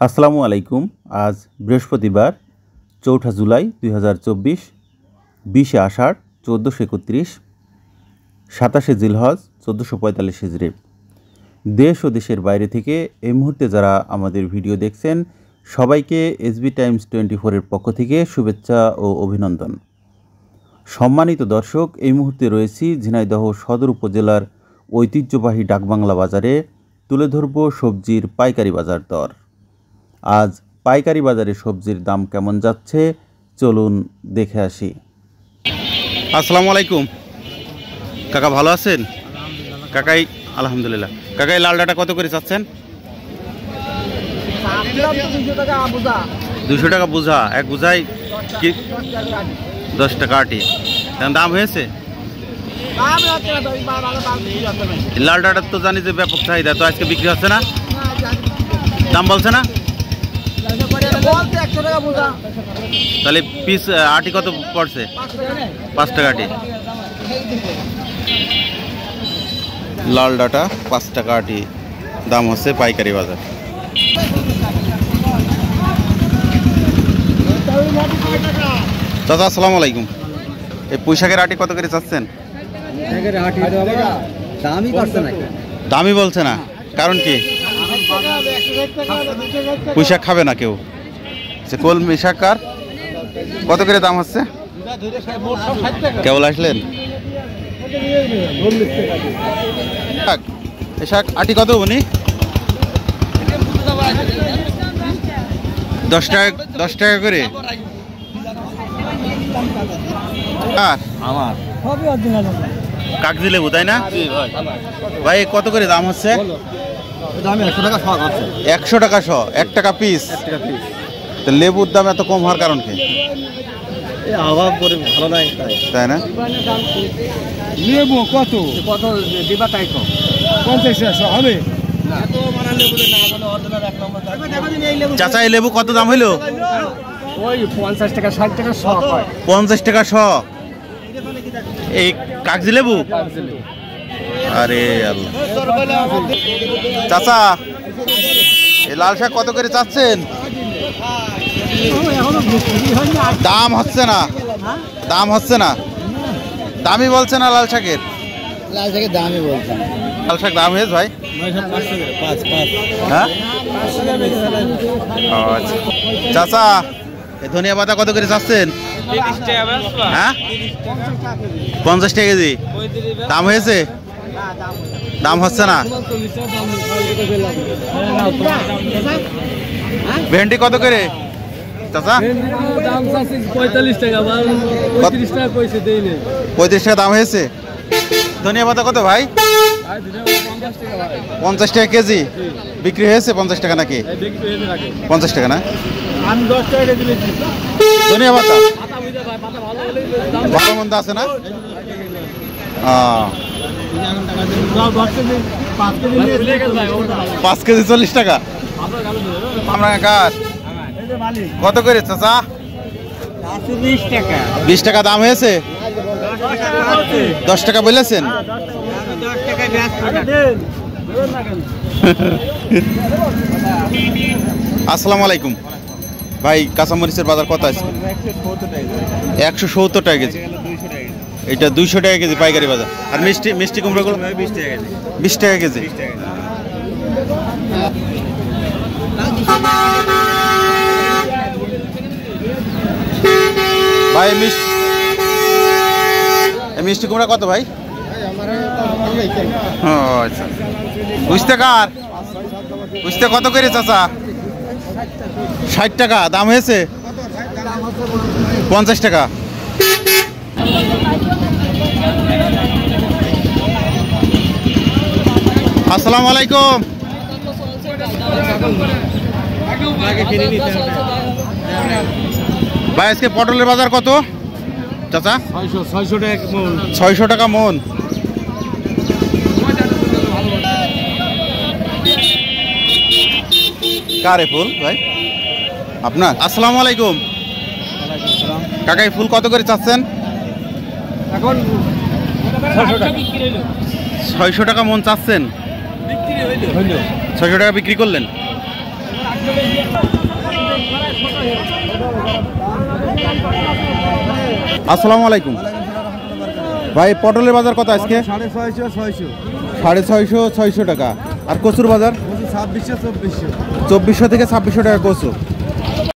আসসালামু আলাইকুম। আজ বৃহস্পতিবার ৪ঠা জুলাই ২০২৪, ২০শে আষাঢ় ১৪৩১, ২৭শে জিলহজ ১৪৪৫ হিজরি। দেশ ও দেশের বাইরে থেকে এই মুহূর্তে যারা আমাদের ভিডিও দেখছেন সবাইকে এসবি টাইমস 24-এর পক্ষ থেকে শুভেচ্ছা ও অভিনন্দন। সম্মানিত দর্শক, এই মুহূর্তে রয়েছি ঝিনাইদহ সদর উপজেলার ঐতিহ্যবাহী ডাকবাংলা বাজারে। তুলে ধরব সবজির পাইকারি বাজার দর। আজ পাইকারি বাজারে সবজির দাম কেমন যাচ্ছে চলুন দেখে আসি। আসসালামু আলাইকুম কাকা, ভালো আছেন? কাকাই আলহামদুলিল্লাহ। কাকাই লাল ডাটা কত করে চাচ্ছেন? 200 টাকা বোঝা। এক বোঝাই কি 10 টাকা আটি। দাম হয়েছে? লাল ডাটার তো জানি যে ব্যাপক চাহিদা, তো আজকে বিক্রি হচ্ছে না? দাম বলছে না? তাহলে পিস আটি কত পড়ছে? 5 টাকা আটি। লাল ডাটা 5 টাকা আটি দাম হচ্ছে পাইকারি বাজার। চাচা আসসালামু আলাইকুম। এই পুঁইশাকের আটি কত করে চাচ্ছেন? দামই বলছে না, কারণ কি? পুঁইশাক খাবে না কেউ। কলমি শাক আর কত করে দাম হচ্ছে? কেবল আসলেন? শাক আটি কত উনি? 10 টাকা করে। আমার কাগজি লেবু, তাই না ভাই? কত করে দাম হচ্ছে? 100 টাকা শ, 1 টাকা পিস। লেবুর দাম এত কম হওয়ার কারণ কি? ভালো নাই, তাই না? লেবু কত কত দিবা তাই কম 50 হবে। চাচা এই লেবু কত দাম হইলো? ওই 50 টাকা 60 টাকা শ। 50 টাকা শ এই কাগজি লেবু? আরে আল্লাহ। চাচা এই লাল শাক কত করে চাচ্ছেন? দাম হচ্ছে না, দাম হচ্ছে না। দামই বলছে না লাল শাকের? লাল শাকের দামই বলছে। লাল শাক দাম হয়েছে ভাই? হ্যাঁ আচ্ছা। চাচা এই ধনিয়া পাতা কত করে চাচ্ছেন? হ্যাঁ 50 টাকা কেজি। দাম হয়েছে? দাম হচ্ছে না। ভেন্ডি কত করে চাচা? 45 টাকা। 35 টাকা দাম হয়েছে। ধনিয়া পাতা কত ভাই? 50 টাকা কেজি। বিক্রি হয়েছে 50 টাকা নাকি? 50 টাকা না? ধনিয়া পাতা ভালো মন্দ আছে না? 5 কেজি 40 টাকা। আমরা কার কত করে চাচা? 20 টাকা দাম হয়েছে। 10 টাকা বলেছেন? আসসালামু আলাইকুম ভাই। কাঁচামরিচের বাজার কত আছে? 170 টাকা কেজি। এটা 200 টাকা কেজি পাইকারি বাজার। আর মিষ্টি কুমড়োগুলো 20 টাকা কেজি। ভাই মিষ্টি কুমড়া কত ভাই? আচ্ছা। বুঝতে কার বুঝতে কত করে চাচা? 60 টাকা দাম হয়েছে। 50 টাকা। আসসালামু আলাইকুম। ভাই আজকে পটলের বাজার কত চাচা? 600 টাকা মন। কারে ফুল ভাই আপনার? আসসালামু আলাইকুম কাকা, এই ফুল কত করে চাচ্ছেন? এখন 600 টাকা মন চাচ্ছেন। 600 টাকা বিক্রি করলেন। আসসালামু আলাইকুম ভাই, পটলের বাজার কত আজকে? 650 650 600 টাকা। আর কচুর বাজার? 2600 2400 2400 থেকে 2600 টাকা কচু।